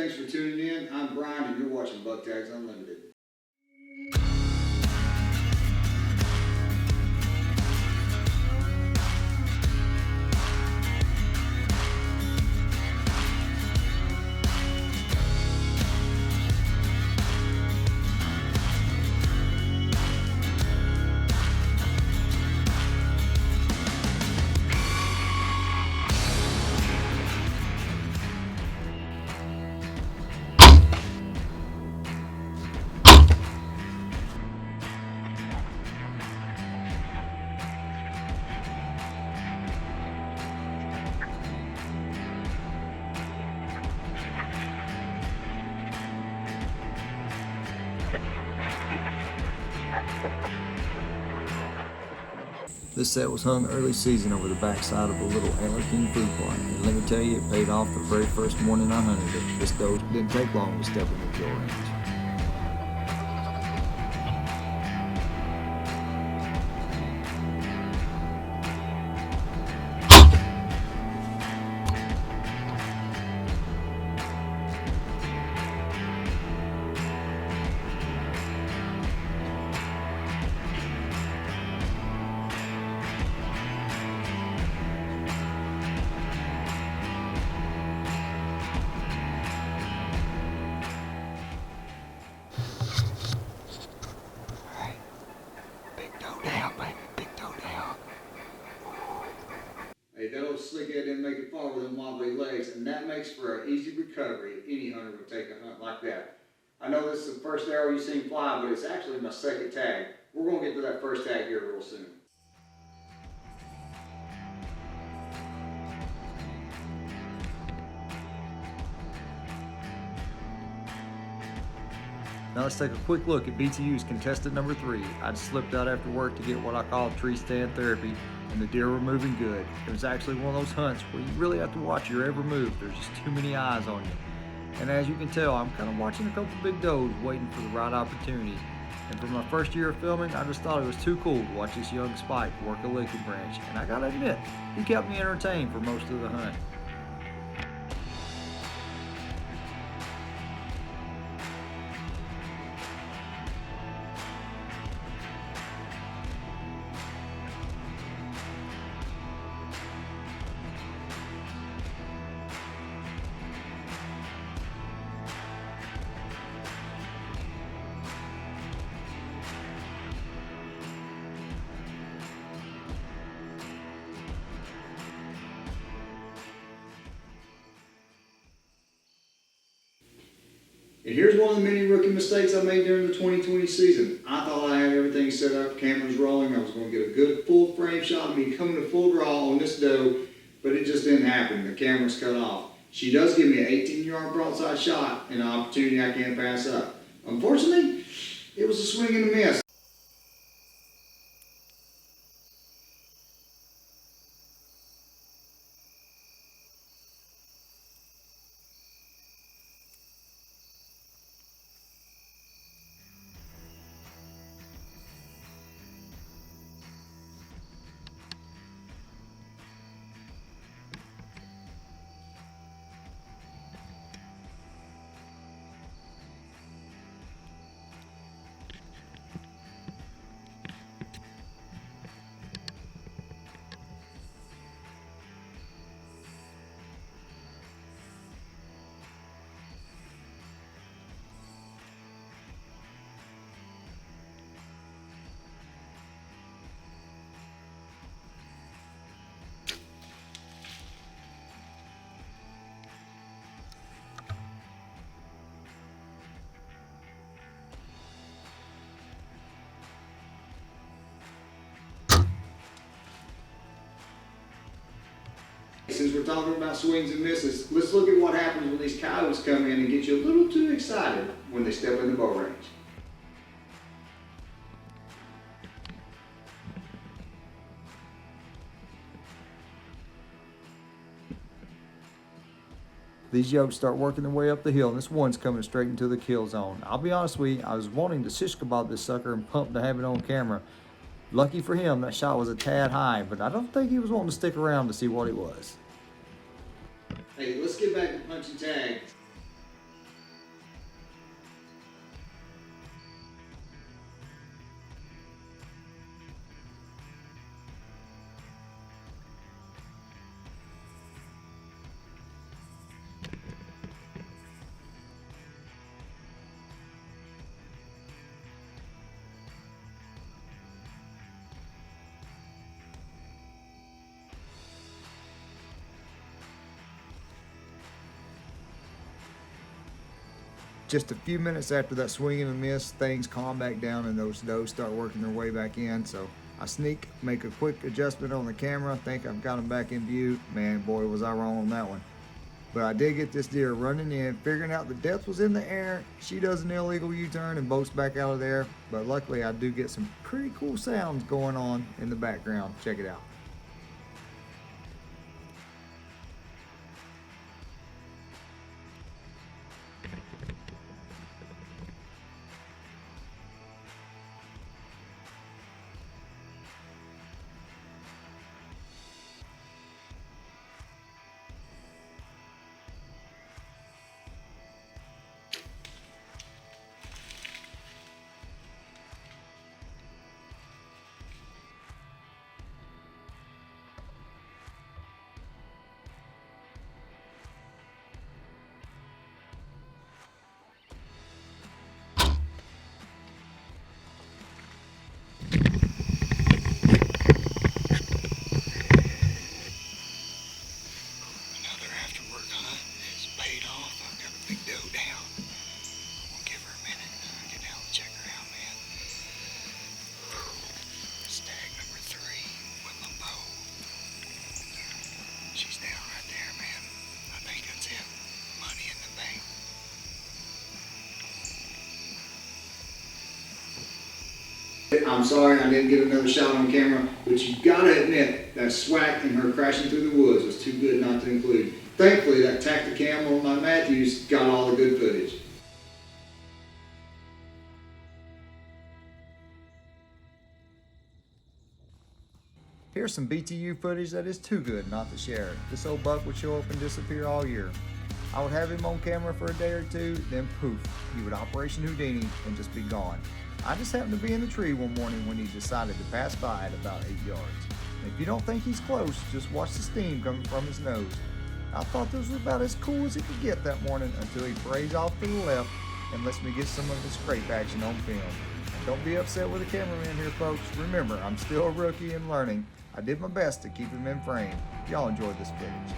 thanks for tuning in. I'm Brian and you're watching Buck Tags Unlimited. This set was hung early season over the backside of a little Antler King food plot, and let me tell you, it paid off the very first morning I hunted it. This doe didn't take long to step in the kill range. Hey, that old slickhead didn't make it far with them wobbly legs, and that makes for an easy recovery if any hunter would take a hunt like that. I know this is the first arrow you've seen fly, but it's actually my second tag. We're going to get to that first tag here real soon. Now let's take a quick look at BTU's contestant number 3. I just slipped out after work to get what I call tree stand therapy, and the deer were moving good. It was actually one of those hunts where you really have to watch your every move. There's just too many eyes on you. And as you can tell, I'm kind of watching a couple big does waiting for the right opportunity. And for my first year of filming, I just thought it was too cool to watch this young spike work a licking branch. And I gotta admit, he kept me entertained for most of the hunt. And here's one of the many rookie mistakes I made during the 2020 season. I thought I had everything set up, cameras rolling, I was going to get a good full frame shot of me coming to full draw on this doe, but it just didn't happen. The camera's cut off. She does give me an 18-yard broadside shot and an opportunity I can't pass up. Unfortunately, it was a swing and a miss. Since we're talking about swings and misses, let's look at what happens when these coyotes come in and get you a little too excited when they step in the bow range. These yokes start working their way up the hill, and this one's coming straight into the kill zone. I'll be honest with you, I was wanting to shish kebab this sucker and pumped to have it on camera. Lucky for him, that shot was a tad high, but I don't think he was wanting to stick around to see what it was. Hey, let's get back to punching tags. Just a few minutes after that swing and a miss, things calm back down and those does start working their way back in. So I sneak, make a quick adjustment on the camera, think I've got them back in view. Man, boy, was I wrong on that one. But I did get this deer running in, figuring out the depth was in the air. She does an illegal U-turn and boats back out of there. But luckily I do get some pretty cool sounds going on in the background. Check it out. Another after work hunt is paid off. I've got a big doe down. We'll give her a minute. Get down and check her out, man. Stag number 3 with my bow. She's down right there, man. I think that's it. Money in the bank. I'm sorry I didn't get another shot on camera, but you gotta admit that swack and her crashing through the woods was too good not to include. Thankfully, that Tacticam on my Matthews got all the good footage. Here's some BTU footage that is too good not to share. This old buck would show up and disappear all year. I would have him on camera for a day or two, then poof, he would Operation Houdini and just be gone. I just happened to be in the tree one morning when he decided to pass by at about 8 yards. And if you don't think he's close, just watch the steam coming from his nose. I thought this was about as cool as it could get that morning until he frays off to the left and lets me get some of his scrape action on film. And don't be upset with the cameraman here, folks. Remember, I'm still a rookie and learning. I did my best to keep him in frame. Y'all enjoyed this footage.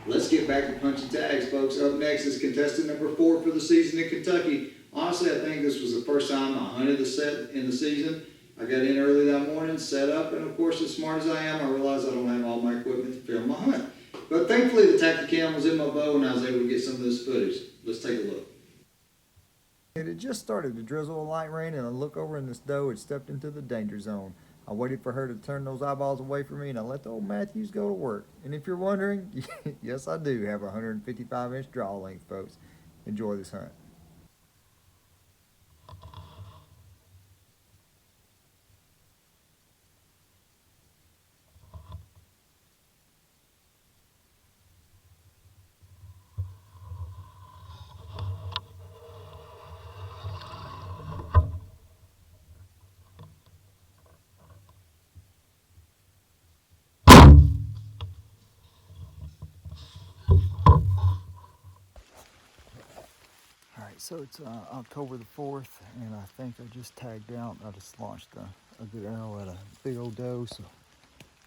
Let's get back to punching tags, folks. Up next is contestant number 4 for the season in Kentucky. Honestly, I think this was the first time I hunted the set in the season. I got in early that morning, set up, and of course, as smart as I am, I realized I don't have all my equipment to film my hunt. But thankfully, the Tacticam was in my bow, and I was able to get some of this footage. Let's take a look. It had just started to drizzle a light rain, and I look over and this doe had stepped into the danger zone. I waited for her to turn those eyeballs away from me, and I let the old Matthews go to work. And if you're wondering, yes, I do have a 155-inch draw length, folks. Enjoy this hunt. Alright, so it's October the 4th, and I think I just tagged out. I just launched a good arrow at a big old doe, so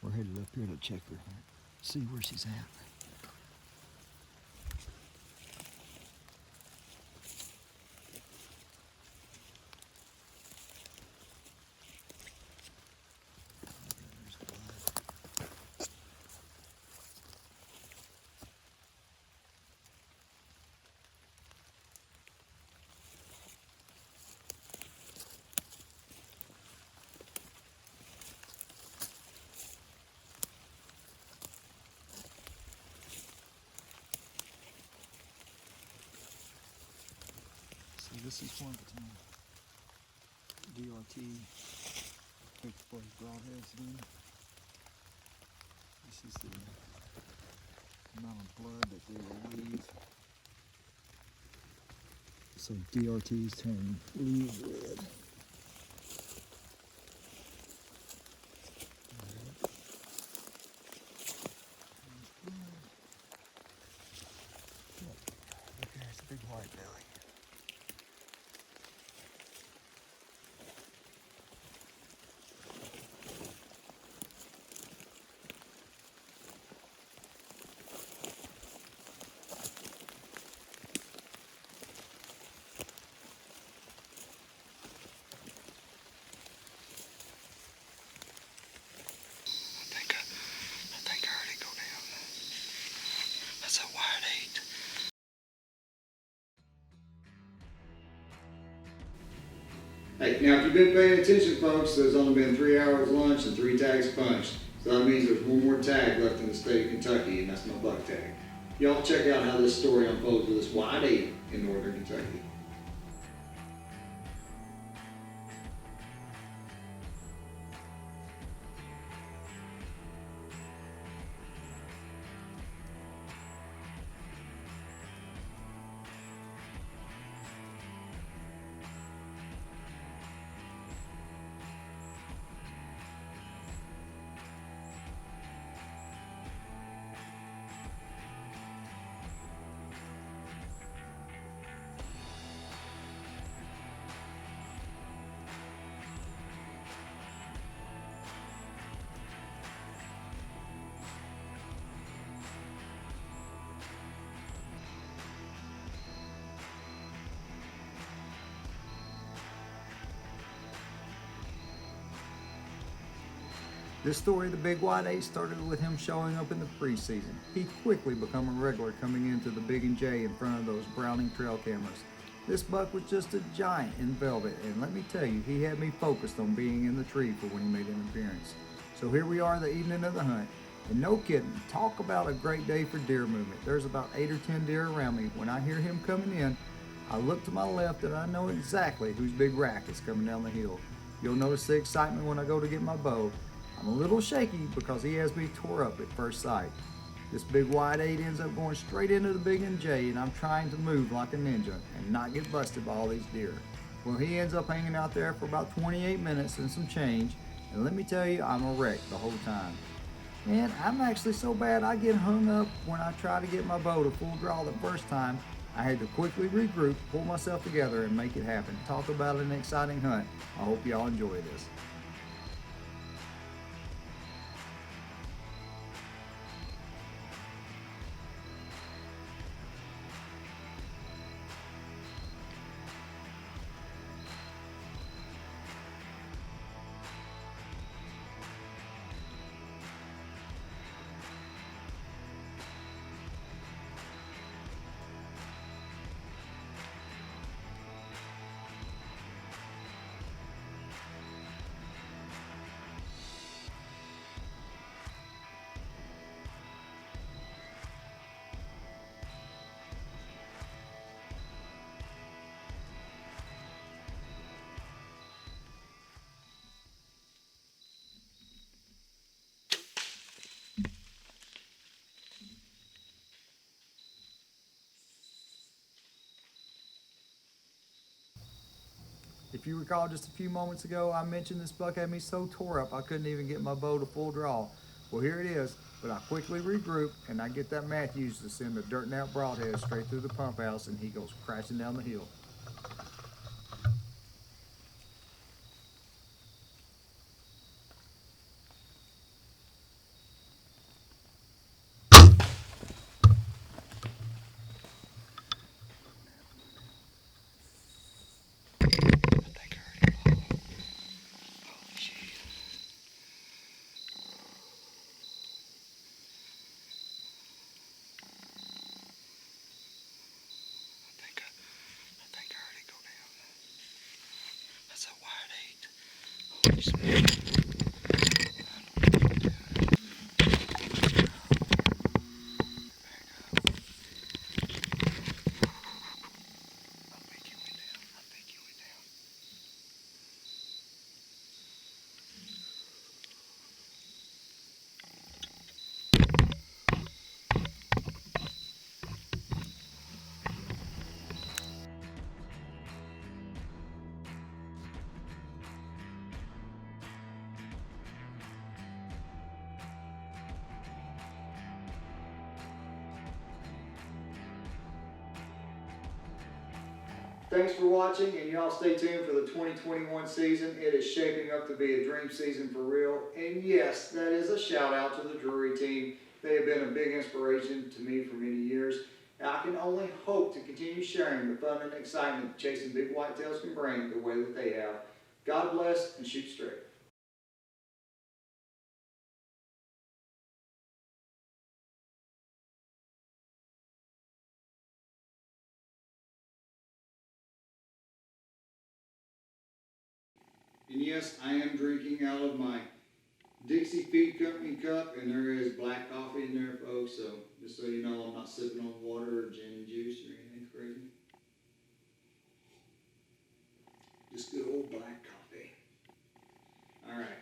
we're headed up here to check her, see where she's at. There's the blood. So this is what DRT takes place broadheads in. This is the amount of blood that they will leave. So DRTs turn leaves red. Look, there's a big white belly. I think I heard it go down. That's a wide 8. Hey, now if you've been paying attention, folks, there's only been 3 hours lunch and 3 tags punched. So that means there's one more tag left in the state of Kentucky, and that's my buck tag. Y'all check out how this story unfolds with this wide 8 in northern Kentucky. This story of the Big White 8 started with him showing up in the preseason. He quickly became a regular coming into the Big and J in front of those Browning trail cameras. This buck was just a giant in velvet, and let me tell you, he had me focused on being in the tree for when he made an appearance. So here we are the evening of the hunt, and no kidding, talk about a great day for deer movement. There's about 8 or 10 deer around me. When I hear him coming in, I look to my left and I know exactly whose big rack is coming down the hill. You'll notice the excitement when I go to get my bow. I'm a little shaky because he has me tore up at first sight. This big wide 8 ends up going straight into the Big and J, and I'm trying to move like a ninja and not get busted by all these deer. Well, he ends up hanging out there for about 28 minutes and some change, and let me tell you, I'm a wreck the whole time. And I'm actually so bad I get hung up when I try to get my bow to full draw the first time. I had to quickly regroup, pull myself together, and make it happen. Talk about an exciting hunt. I hope y'all enjoy this. If you recall just a few moments ago, I mentioned this buck had me so tore up I couldn't even get my bow to full draw. Well, here it is, but I quickly regroup and I get that Matthews to send a dirt and out broadhead straight through the pump house, and he goes crashing down the hill. I think I heard it go down. That's a wide 8. Holy smokes. I think he went down. I think he went down. Thanks for watching, and y'all stay tuned for the 2021 season. It is shaping up to be a dream season for real. And yes, that is a shout out to the Drury team. They have been a big inspiration to me for many years. And I can only hope to continue sharing the fun and excitement chasing big whitetails can bring the way that they have. God bless, and shoot straight. And yes, I am drinking out of my Dixie Feed Company cup, and there is black coffee in there, folks. So just so you know, I'm not sipping on water or gin and juice or anything crazy. Just good old black coffee. All right.